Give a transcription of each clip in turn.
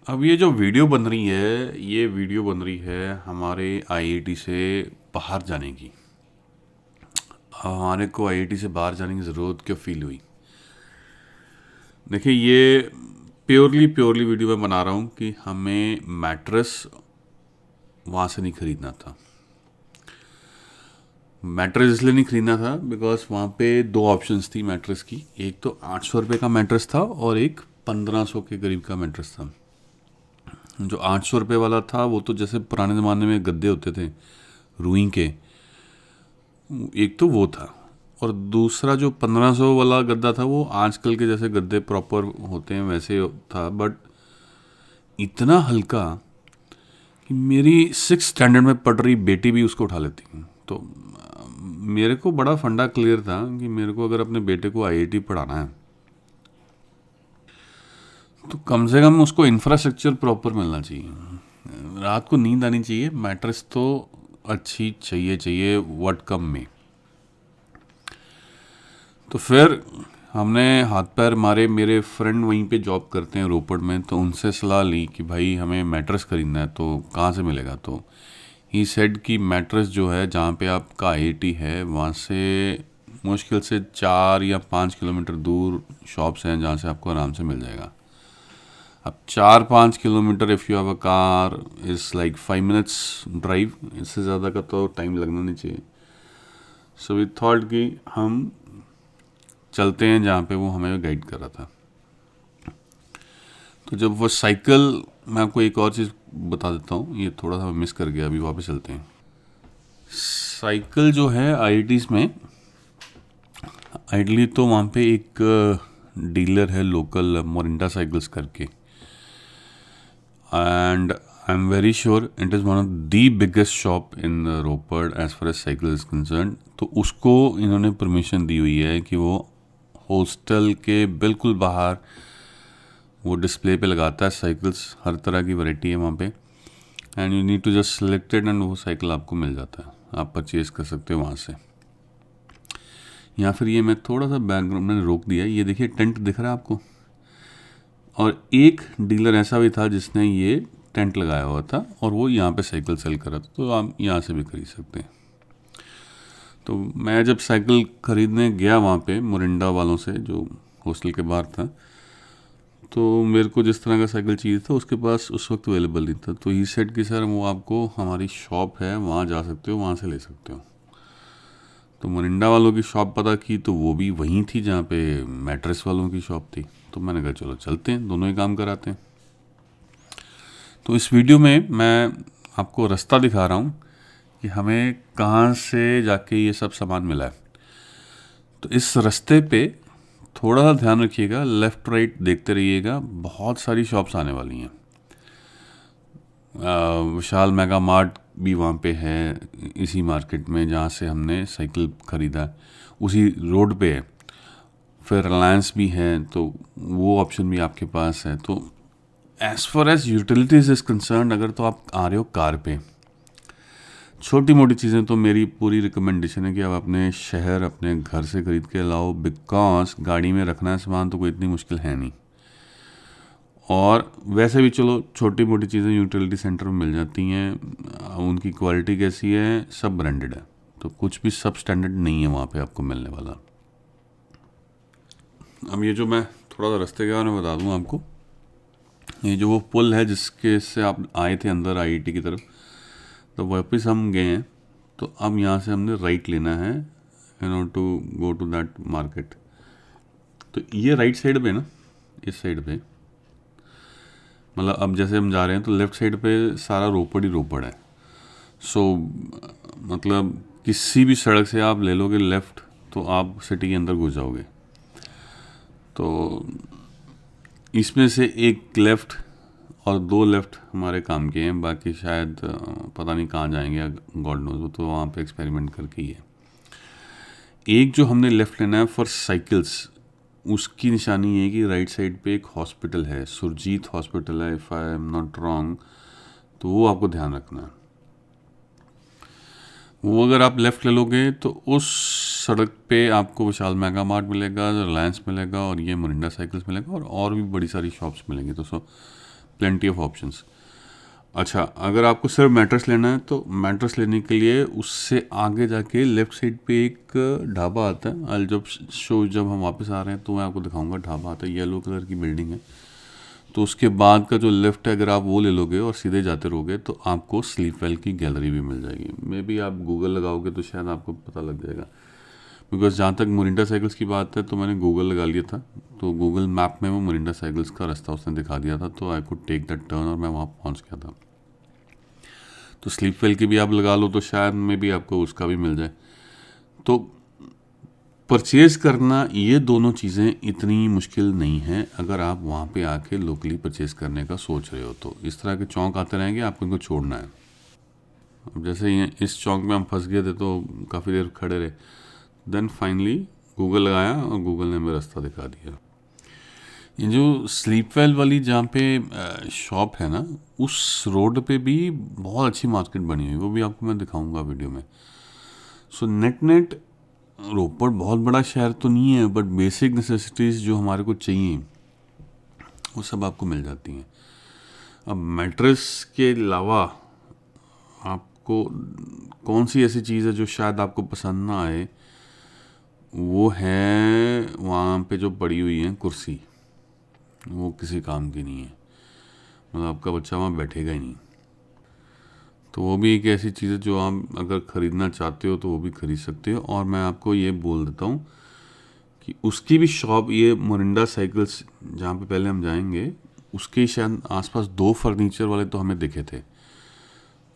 अब ये जो वीडियो बन रही है, ये वीडियो बन रही है हमारे आईआईटी से बाहर जाने की। हमारे को आईआईटी से बाहर जाने की ज़रूरत क्यों फील हुई? देखिए, ये प्योरली प्योरली वीडियो मैं बना रहा हूँ कि हमें मैट्रेस वहाँ से नहीं ख़रीदना था। मैट्रेस इसलिए नहीं ख़रीदना था बिकॉज वहाँ पे दो ऑप्शंस थी मैट्रेस की। एक तो 800 रुपये का मैट्रेस था और एक 1500 के करीब का मैट्रेस था। जो 800 रुपये वाला था वो तो जैसे पुराने ज़माने में गद्दे होते थे रुई के, एक तो वो था। और दूसरा जो 1500 वाला गद्दा था वो आजकल के जैसे गद्दे प्रॉपर होते हैं वैसे था, बट इतना हल्का कि मेरी 6th स्टैंडर्ड में पढ़ रही बेटी भी उसको उठा लेती। तो मेरे को बड़ा फंडा क्लियर था कि मेरे को अगर अपने बेटे को आईआईटी पढ़ाना है तो कम से कम उसको इंफ्रास्ट्रक्चर प्रॉपर मिलना चाहिए, रात को नींद आनी चाहिए, मैट्रेस तो अच्छी चाहिए व्हाट कम में। तो फिर हमने हाथ पैर मारे, मेरे फ्रेंड वहीं पे जॉब करते हैं रोपड़ में, तो उनसे सलाह ली कि भाई हमें मैट्रेस ख़रीदना है तो कहाँ से मिलेगा। तो ही सेड कि मैट्रेस जो है जहाँ पे आपका आईआईटी है वहाँ से मुश्किल से 4 या 5 किलोमीटर दूर शॉप्स हैं जहाँ से आपको आराम से मिल जाएगा। अब 4-5 kilometre if you have a car is like 5 minutes drive, इससे ज़्यादा का तो टाइम लगना नहीं चाहिए। सो वी थॉट कि हम चलते हैं जहाँ पे वो हमें गाइड कर रहा था। तो जब वो साइकिल, मैं आपको एक और चीज़ बता देता हूँ, ये थोड़ा सा मिस कर गया, अभी वापस चलते हैं। साइकिल जो है आईआईटीज़ में, आइडली तो वहाँ पे एक डीलर है लोकल, मोरिंडा साइकिल्स करके, and I am very sure it is one of the biggest shop in Ropar as far as cycle is concern. तो उसको इन्होंने परमिशन दी हुई है कि वो हॉस्टल के बिल्कुल बाहर वो डिस्प्ले पे लगाता है साइकिल्स, हर तरह की वैरायटी है वहाँ पे, and you need to just selected and वो साइकिल आपको मिल जाता है, आप परचेज़ कर सकते हो वहाँ से। या फिर ये मैं थोड़ा सा बैकग्राउंड मैंने रोक दिया, ये देखिए टेंट दिख रहा है आपको, और एक डीलर ऐसा भी था जिसने ये टेंट लगाया हुआ था और वो यहाँ पे साइकिल सेल कर रहा था, तो आप यहाँ से भी खरीद सकते हैं। तो मैं जब साइकिल ख़रीदने गया वहाँ पे मोरिंडा वालों से, जो हॉस्टल के बाहर था, तो मेरे को जिस तरह का साइकिल चाहिए था उसके पास उस वक्त अवेलेबल नहीं था। तो ही सेड कि सर वो आपको हमारी शॉप है वहाँ जा सकते हो, वहाँ से ले सकते हो। तो मोरिंडा वालों की शॉप पता की तो वो भी वहीं थी जहाँ पे मैट्रेस वालों की शॉप थी। तो मैंने कहा चलो चलते हैं, दोनों ही काम कराते हैं। तो इस वीडियो में मैं आपको रास्ता दिखा रहा हूँ कि हमें कहाँ से जाके ये सब सामान मिला है। तो इस रास्ते पे थोड़ा सा ध्यान रखिएगा, लेफ़्ट राइट देखते रहिएगा, बहुत सारी शॉप्स आने वाली हैं। विशाल मेगा मार्ट भी वहाँ पे है इसी मार्केट में जहाँ से हमने साइकिल ख़रीदा, उसी रोड पे है। फिर रिलायंस भी है, तो वो ऑप्शन भी आपके पास है। तो as far as utilities is concern, अगर तो आप आ रहे हो कार पे, छोटी मोटी चीज़ें तो मेरी पूरी रिकमेंडेशन है कि आप अपने शहर अपने घर से ख़रीद के लाओ, बिकॉज गाड़ी में रखना है सामान तो कोई इतनी मुश्किल है नहीं। और वैसे भी चलो छोटी मोटी चीज़ें यूटिलिटी सेंटर में मिल जाती हैं, उनकी क्वालिटी कैसी है, सब ब्रांडेड है, तो कुछ भी सब स्टैंडर्ड नहीं है वहाँ पे आपको मिलने वाला। अब ये जो मैं थोड़ा सा रास्ते के बारे में बता दूँ आपको, ये जो वो पुल है जिसके से आप आए थे अंदर आईआईटी की तरफ, तो वापस हम गए हैं, तो अब यहाँ से हमने राइट लेना है to go to that market. तो ये राइट साइड पे ना, इस साइड पे, मतलब अब जैसे हम जा रहे हैं तो लेफ़्ट साइड पे सारा रोपड़ ही रोपड़ है। सो मतलब किसी भी सड़क से आप ले लोगे लेफ़्ट तो आप सिटी के अंदर घुस जाओगे। तो इसमें से एक लेफ़्ट और 2 लेफ़्ट हमारे काम के हैं, बाकी शायद पता नहीं कहाँ जाएंगे, गॉड नोज, वो तो वहाँ पे एक्सपेरिमेंट करके ही है। एक जो हमने लेफ़्ट लेना है फॉर साइकिल्स, उसकी निशानी है कि राइट साइड पे एक हॉस्पिटल है, सुरजीत हॉस्पिटल है if I am not wrong, तो वो आपको ध्यान रखना है। वो अगर आप लेफ़्ट ले लोगे तो उस सड़क पे आपको विशाल मेगा मार्ट मिलेगा, रिलायंस मिलेगा और ये मोरिंडा साइकिल्स मिलेगा और भी बड़ी सारी शॉप्स मिलेंगी। तो सो प्लेंटी ऑफ ऑप्शंस। अच्छा, अगर आपको सिर्फ मैट्रेस लेना है तो मैट्रेस लेने के लिए उससे आगे जाके लेफ़्ट साइड पे एक ढाबा आता है। अल जब हम वापस आ रहे हैं तो मैं आपको दिखाऊंगा, ढाबा आता है, येलो कलर की बिल्डिंग है। तो उसके बाद का जो लेफ़्ट है, अगर आप वो ले लोगे और सीधे जाते रहोगे तो आपको स्लीप वेल की गैलरी भी मिल जाएगी। मे बी आप गूगल लगाओगे तो शायद आपको पता लग जाएगा, बिकॉज जहाँ तक मोरिंडा साइकिल्स की बात है तो मैंने गूगल लगा लिया था, तो गूगल मैप में वो मोरिंडा साइकिल्स का रास्ता उसने दिखा दिया था, तो I could take that turn और मैं वहाँ पहुँच गया था। तो स्लीप वेल की भी आप लगा लो तो शायद में भी आपको उसका भी मिल जाए। तो परचेज करना, ये दोनों चीज़ें इतनी मुश्किल नहीं है अगर आप वहाँ पे आके लोकली परचेज करने का सोच रहे हो। तो इस तरह के चौंक आते रहेंगे, आपको इनको छोड़ना है। अब जैसे ये इस चौंक में हम फंस गए थे तो काफ़ी देर खड़े रहे, देन फाइनली गूगल लगाया और गूगल ने हमें रास्ता दिखा दिया। ये जो स्लीप वेल वाली जहाँ पे शॉप है ना, उस रोड पे भी बहुत अच्छी मार्केट बनी हुई है, वो भी आपको मैं दिखाऊंगा वीडियो में। सो नेट नेट रोपड़ बहुत बड़ा शहर तो नहीं है, बट बेसिक नेसेसिटीज़ जो हमारे को चाहिए वो सब आपको मिल जाती हैं। अब मैट्रेस के अलावा आपको कौन सी ऐसी चीज़ है जो शायद आपको पसंद ना आए, वो है वहाँ पे जो पड़ी हुई है कुर्सी, वो किसी काम की नहीं है, मतलब आपका बच्चा वहाँ बैठेगा ही नहीं। तो वो भी एक ऐसी चीज़ है जो आप अगर ख़रीदना चाहते हो तो वो भी ख़रीद सकते हो। और मैं आपको ये बोल देता हूँ कि उसकी भी शॉप, ये मोरिंडा साइकिल्स जहाँ पे पहले हम जाएंगे, उसके शायद आसपास 2 फर्नीचर वाले तो हमें दिखे थे,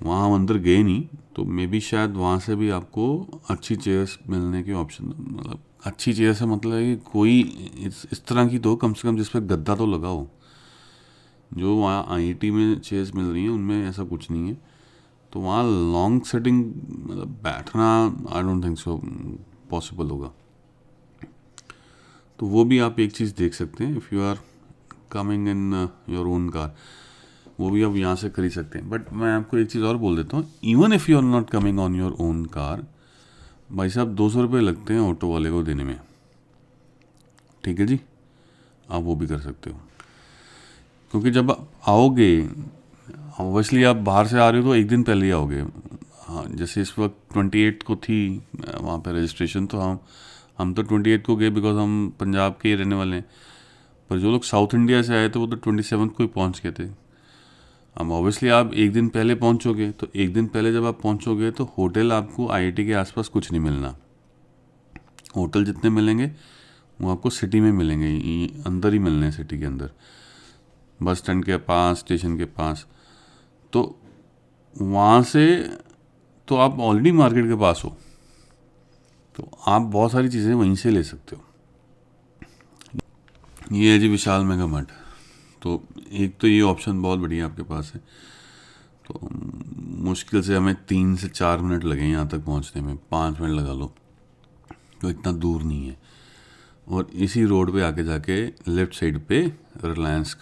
वहाँ हम अंदर गए नहीं, तो मे बी शायद वहाँ से भी आपको अच्छी चेयर्स मिलने के ऑप्शन, मतलब अच्छी चेयर से मतलब है कि कोई इस तरह की तो कम से कम जिस पर गद्दा तो लगा हो। जो वहाँ आईआईटी में चेयर्स मिल रही हैं उनमें ऐसा कुछ नहीं है, तो वहाँ लॉन्ग सेटिंग मतलब बैठना I don't think so possible होगा। तो वो भी आप एक चीज़ देख सकते हैं, if you are coming in your own car, वो भी आप यहाँ से खरीद सकते हैं। बट मैं आपको एक चीज़ और बोल देता हूँ, even if you are not coming on your own car, भाई साहब 200 रुपये लगते हैं ऑटो वाले को देने में, ठीक है जी, आप वो भी कर सकते हो। क्योंकि जब आप आओगे, ऑब्वियसली आप बाहर से आ रहे हो तो एक दिन पहले ही आओगे। हाँ, जैसे इस वक्त 28 को थी वहाँ पे रजिस्ट्रेशन, तो हम तो 28 को गए बिकॉज हम पंजाब के ही रहने वाले हैं। पर जो लोग साउथ इंडिया से आए थे वो तो 27 को ही पहुँच गए थे। अब ऑब्वियसली आप एक दिन पहले पहुँचोगे, तो एक दिन पहले जब आप पहुँचोगे तो होटल आपको आईआईटी के आसपास कुछ नहीं मिलना। होटल जितने मिलेंगे वो आपको सिटी में मिलेंगे, अंदर ही मिलने हैं, सिटी के अंदर, बस स्टैंड के पास, स्टेशन के पास। तो वहाँ से तो आप ऑलरेडी मार्केट के पास हो, तो आप बहुत सारी चीज़ें वहीं से ले सकते हो। ये है जी विशाल मेगा मार्ट। तो एक तो ये ऑप्शन बहुत बढ़िया आपके पास है। तो मुश्किल से हमें 3 से 4 मिनट लगे यहाँ तक पहुँचने में, 5 मिनट लगा लो, तो इतना दूर नहीं है। और इसी रोड पे आके जाके लेफ़्ट साइड पे रिलायंस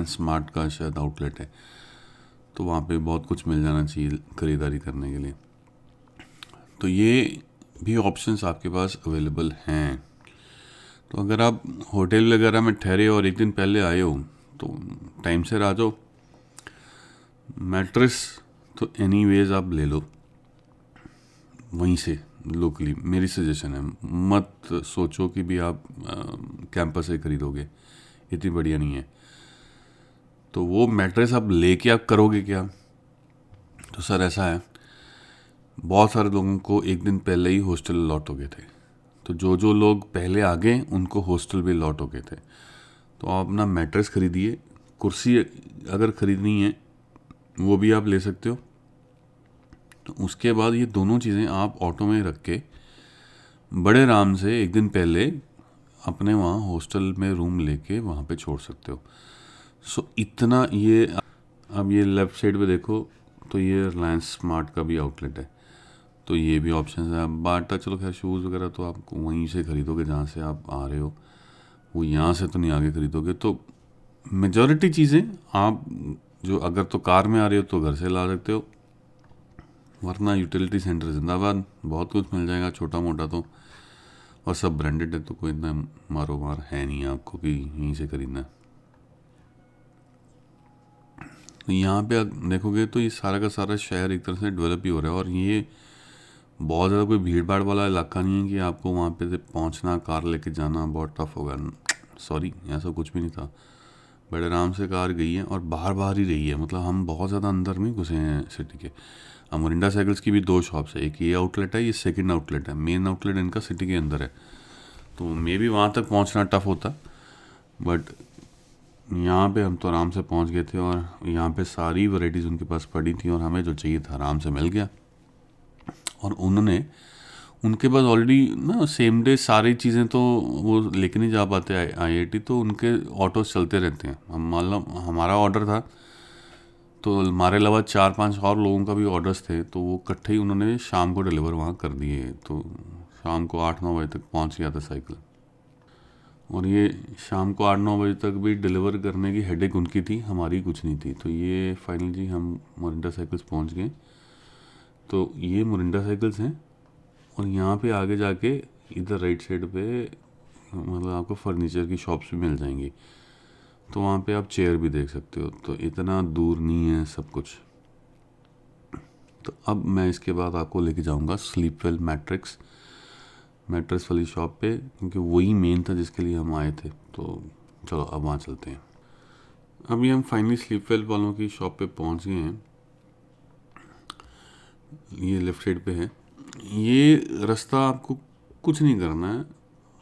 स्मार्ट का शायद आउटलेट है, तो वहाँ पे बहुत कुछ मिल जाना चाहिए ख़रीदारी करने के लिए। तो ये भी ऑप्शंस आपके पास अवेलेबल हैं। तो अगर आप होटल वगैरह में ठहरे और एक दिन पहले आए हो तो टाइम से आ जाओ। मैट्रेस तो एनीवेज आप ले लो वहीं से लोकली, मेरी सजेशन है। मत सोचो कि भी आप कैंपस से खरीदोगे, इतनी बढ़िया नहीं है। तो वो मैट्रेस आप लेके आप करोगे क्या? तो सर ऐसा है, बहुत सारे लोगों को एक दिन पहले ही हॉस्टल अलॉट हो गए थे, तो जो जो लोग पहले आ गए उनको हॉस्टल भी अलॉट हो गए थे। तो आप अपना मैट्रेस खरीदिए, कुर्सी अगर ख़रीदनी है वो भी आप ले सकते हो। तो उसके बाद ये दोनों चीज़ें आप ऑटो में रख के बड़े आराम से एक दिन पहले अपने वहाँ हॉस्टल में रूम लेके वहाँ पे छोड़ सकते हो। सो इतना ये, अब ये लेफ़्ट साइड पे देखो तो ये रिलायंस स्मार्ट का भी आउटलेट है, तो ये भी ऑप्शन है। बाटा चलो खैर शूज़ वगैरह तो आप वहीं से ख़रीदोगे जहाँ से आप आ रहे हो, वो यहाँ से तो नहीं आगे ख़रीदोगे। तो मेजॉरिटी चीज़ें आप जो अगर तो कार में आ रहे हो तो घर से ला सकते हो, वरना यूटिलिटी सेंटर जिंदाबाद, बहुत कुछ मिल जाएगा छोटा मोटा तो, और सब ब्रांडेड है, तो कोई इतना मारो मार है नहीं आपको कि यहीं से खरीदना है। तो यहाँ पे आप देखोगे तो ये सारा का सारा शहर एक तरह से डेवलप ही हो रहा है, और ये बहुत ज़्यादा कोई भीड़ भाड़ वाला इलाका नहीं है कि आपको वहाँ पे से पहुँचना, कार लेके जाना बहुत टफ होगा। सॉरी, ऐसा कुछ भी नहीं था। बड़े आराम से कार गई है और बाहर बाहर ही रही है, मतलब हम बहुत ज़्यादा अंदर नहीं घुसे हैं सिटी के। अब मोरिंडा साइकिल्स की भी दो शॉप्स है, एक ये आउटलेट है, ये सेकंड आउटलेट है। मेन आउटलेट इनका सिटी के अंदर है, तो मे भी वहाँ तक पहुँचना टफ होता, बट यहाँ पे हम तो आराम से पहुँच गए थे, और यहाँ पे सारी वैरायटीज़ उनके पास पड़ी थी, और हमें जो चाहिए था आराम से मिल गया। और उनके पास ऑलरेडी ना सेम डे सारी चीज़ें तो वो लेके नहीं जा पाते आईआईटी, तो उनके ऑटोज चलते रहते हैं। हम मान लो हमारा ऑर्डर था, तो हमारे अलावा 4-5 और लोगों का भी ऑर्डर्स थे, तो वो इकट्ठे ही उन्होंने शाम को डिलीवर वहाँ कर दिए। तो शाम को 8-9 बजे तक पहुँच गया था साइकिल। और ये शाम को 8-9 बजे तक भी डिलीवर करने की हेडेक उनकी थी, हमारी कुछ नहीं थी। तो ये फाइनली हम मोरिंडा साइकिल्स पहुँच गए। तो ये मोरिंडा साइकिल्स हैं, और यहाँ पे आगे जाके इधर राइट साइड पे मतलब आपको फर्नीचर की शॉप्स भी मिल जाएंगी, तो वहाँ पे आप चेयर भी देख सकते हो। तो इतना दूर नहीं है सब कुछ। तो अब मैं इसके बाद आपको लेके जाऊँगा स्लीपवेल मैट्रेस वाली शॉप पे, क्योंकि वही मेन था जिसके लिए हम आए थे। तो चलो अब वहाँ चलते हैं। अभी हम फाइनली स्लीपवेल वालों की शॉप पे पहुँच गए हैं। ये लेफ्ट साइड पे है। ये रास्ता आपको कुछ नहीं करना है,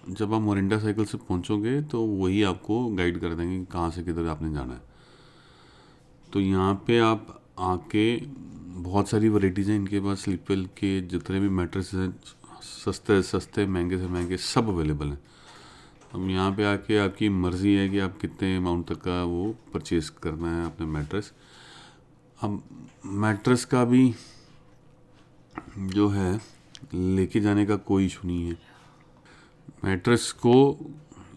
जब आप मोरिंडा साइकिल से पहुंचोगे तो वही आपको गाइड कर देंगे कि कहाँ से किधर आपने जाना है। तो यहाँ पे आप आके बहुत सारी वैरायटीज़ हैं इनके पास। स्लीपवेल के जितने भी मैट्रेस हैं, सस्ते सस्ते महंगे से महंगे सब अवेलेबल हैं। अब यहाँ पे आके आपकी मर्ज़ी है कि आप कितने अमाउंट तक का वो परचेज़ करना है अपने मैट्रेस। अब मैट्रेस का भी जो है लेके जाने का कोई इशू नहीं है। मैट्रेस को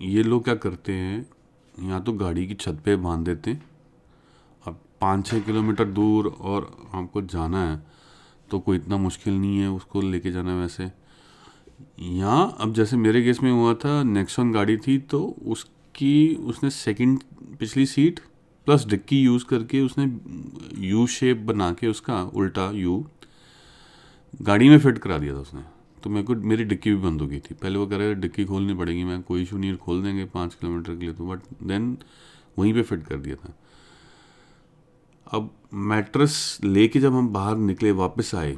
ये लोग क्या करते हैं, या तो गाड़ी की छत पे बांध देते हैं। अब 5-6 किलोमीटर दूर और आपको जाना है तो कोई इतना मुश्किल नहीं है उसको लेके जाना। वैसे यहाँ अब जैसे मेरे केस में हुआ था, नेक्सॉन गाड़ी थी, तो उसने सेकंड पिछली सीट प्लस डिक्की यूज़ करके उसने यू शेप बना के उसका उल्टा यू गाड़ी में फिट करा दिया था उसने। तो मेरे को मेरी डिक्की भी बंद हो गई थी। पहले वो कह रहे डिक्की खोलनी पड़ेगी, मैं कोई इशू नहीं, खोल देंगे 5 किलोमीटर के लिए, तो बट देन वहीं पे फिट कर दिया था। अब मैट्रेस लेके जब हम बाहर निकले वापस आए,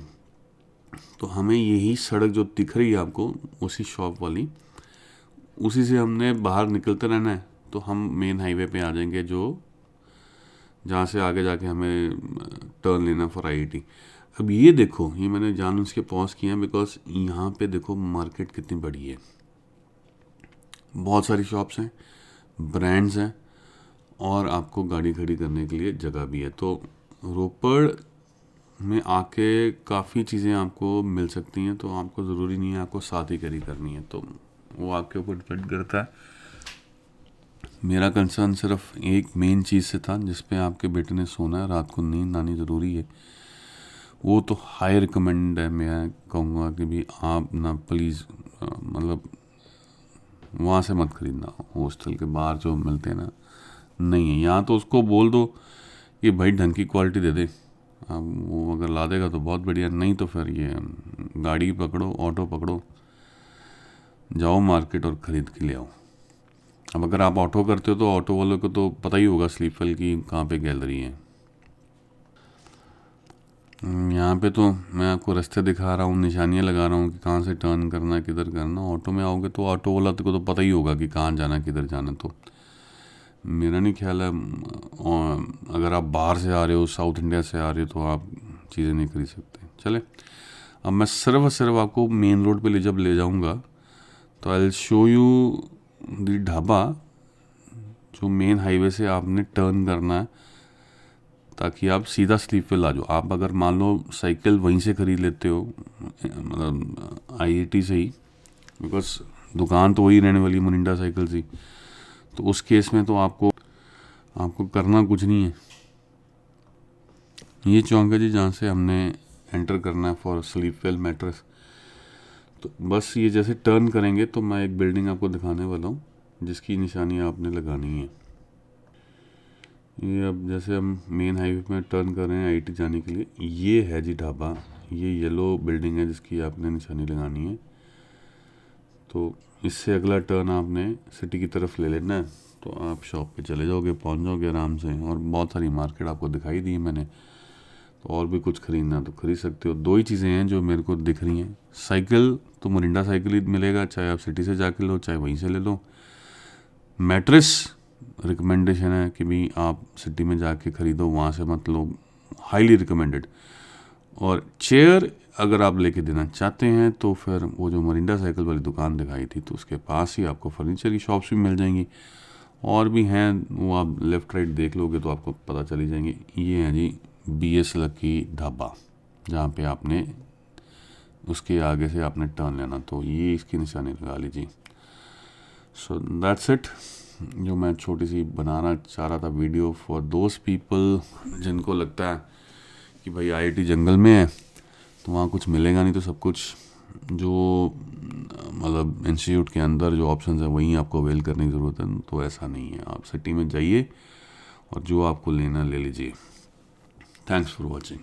तो हमें यही सड़क जो दिख रही है आपको, उसी शॉप वाली, उसी से हमने बाहर निकलते रहना है। तो हम मेन हाईवे पे आ जाएंगे, जो जहाँ से आगे जाके हमें टर्न लेना फॉर आईआईटी। अब ये देखो, ये मैंने जान उसके पॉज किया है, बिकॉज यहाँ पे देखो मार्केट कितनी बड़ी है, बहुत सारी शॉप्स हैं, ब्रांड्स हैं, और आपको गाड़ी खड़ी करने के लिए जगह भी है। तो रोपड़ में आके काफ़ी चीज़ें आपको मिल सकती हैं, तो आपको ज़रूरी नहीं है आपको साथ ही कैरी करनी है, तो वो आपके ऊपर डिपेंड करता है। मेरा कंसर्न सिर्फ एक मेन चीज़ से था, जिस पे आपके बेटे ने सोना है, रात को नींद आनी ज़रूरी है। वो तो हाई रिकमेंड है, मैं कहूँगा कि भी आप ना प्लीज़ मतलब वहाँ से मत खरीदना, हॉस्टल के बाहर जो मिलते हैं ना, नहीं है। यहाँ तो उसको बोल दो कि भाई ढंग की क्वालिटी दे दे, अब वो अगर ला देगा तो बहुत बढ़िया, नहीं तो फिर ये गाड़ी पकड़ो, ऑटो पकड़ो, जाओ मार्केट और ख़रीद के ले आओ। अब अगर आप ऑटो करते हो तो ऑटो वालों को तो पता ही होगा स्लीपवेल की कहाँ पे गैलरी है। यहाँ पे तो मैं आपको रास्ते दिखा रहा हूँ, निशानियाँ लगा रहा हूँ कि कहाँ से टर्न करना है, किधर करना। ऑटो में आओगे तो ऑटो वाला को तो पता ही होगा कि कहाँ जाना, किधर जाना। तो मेरा नहीं ख्याल है, अगर आप बाहर से आ रहे हो, साउथ इंडिया से आ रहे हो, तो आप चीज़ें नहीं खरीद सकते। चले, अब मैं सिर्फ और सिर्फ आपको मेन रोड पे जब ले जाऊँगा तो आई विल शो यू दी ढाबा, जो मेन हाईवे से आपने टर्न करना है, ताकि आप सीधा स्लीपवेल आ जाओ। आप अगर मान लो साइकिल वहीं से ख़रीद लेते हो, मतलब आईआईटी से ही, बिकॉज दुकान तो वही रहने वाली मोरिंडा साइकिल से, तो उस केस में तो आपको करना कुछ नहीं है। ये चौक है जी जहाँ से हमने एंटर करना है फॉर स्लीपवेल मैट्रेस। तो बस ये जैसे टर्न करेंगे तो मैं एक बिल्डिंग आपको दिखाने वाला हूँ, जिसकी निशानी आपने लगानी है। ये अब जैसे हम मेन हाईवे में टर्न कर रहे हैं आईटी जाने के लिए, ये है जी ढाबा, ये येलो बिल्डिंग है जिसकी आपने निशानी लगानी है। तो इससे अगला टर्न आपने सिटी की तरफ ले लेना है, तो आप शॉप पे चले जाओगे, पहुंच जाओगे आराम से। और बहुत सारी मार्केट आपको दिखाई दी है मैंने, तो और भी कुछ खरीदना तो खरीद सकते हो। दो ही चीज़ें हैं जो मेरे को दिख रही हैं। साइकिल तो मोरिंडा साइकिल ही मिलेगा, चाहे आप सिटी से जाके लो चाहे वहीं से ले लो। मैट्रेस रिकमेंडेशन है कि भी आप सिटी में जाके ख़रीदो, वहाँ से मत लो, हाईली रिकमेंडेड। और चेयर अगर आप लेके देना चाहते हैं तो फिर वो जो मोरिंडा साइकिल वाली दुकान दिखाई थी, तो उसके पास ही आपको फर्नीचर की शॉप्स भी मिल जाएंगी, और भी हैं, वो आप लेफ़्ट राइट देख लोगे तो आपको पता चली जाएंगी। ये है जी BS लकी ढाबा, जहाँ पे आपने उसके आगे से आपने टर्न लेना, तो ये इसकी निशानी लगा लीजिए। सो दैट्स इट, जो मैं छोटी सी बनाना चाह रहा था वीडियो फॉर दोज पीपल जिनको लगता है कि भाई IIT जंगल में है तो वहाँ कुछ मिलेगा नहीं, तो सब कुछ जो मतलब इंस्टीट्यूट के अंदर जो ऑप्शंस हैं वहीं आपको अवेल करने की ज़रूरत है। तो ऐसा नहीं है, आप सिटी में जाइए और जो आपको लेना ले लीजिए। Thanks for watching.